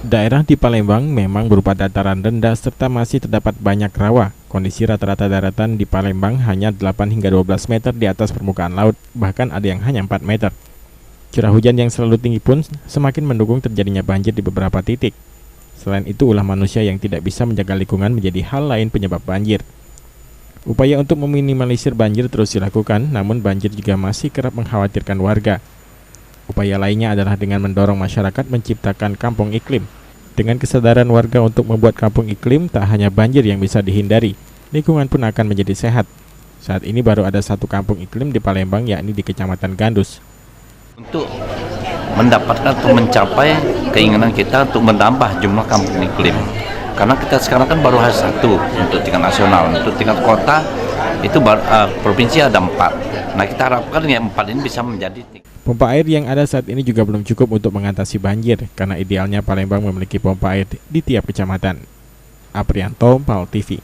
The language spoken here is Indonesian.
Daerah di Palembang memang berupa dataran rendah serta masih terdapat banyak rawa. Kondisi rata-rata daratan di Palembang hanya 8 hingga 12 meter di atas permukaan laut, bahkan ada yang hanya 4 meter. Curah hujan yang selalu tinggi pun semakin mendukung terjadinya banjir di beberapa titik. Selain itu, ulah manusia yang tidak bisa menjaga lingkungan menjadi hal lain penyebab banjir. Upaya untuk meminimalisir banjir terus dilakukan, namun banjir juga masih kerap mengkhawatirkan warga. Upaya lainnya adalah dengan mendorong masyarakat menciptakan kampung iklim. Dengan kesadaran warga untuk membuat kampung iklim, tak hanya banjir yang bisa dihindari, lingkungan pun akan menjadi sehat. Saat ini baru ada satu kampung iklim di Palembang, yakni di Kecamatan Gandus. Untuk mendapatkan atau mencapai keinginan kita untuk menambah jumlah kampung iklim. Karena kita sekarang kan baru ada satu untuk tingkat nasional, untuk tingkat kota itu provinsi ada 4. Nah, kita harapkan yang 4 ini bisa menjadi. Pompa air yang ada saat ini juga belum cukup untuk mengatasi banjir, karena idealnya Palembang memiliki pompa air di tiap kecamatan. Aprianto, PAL TV.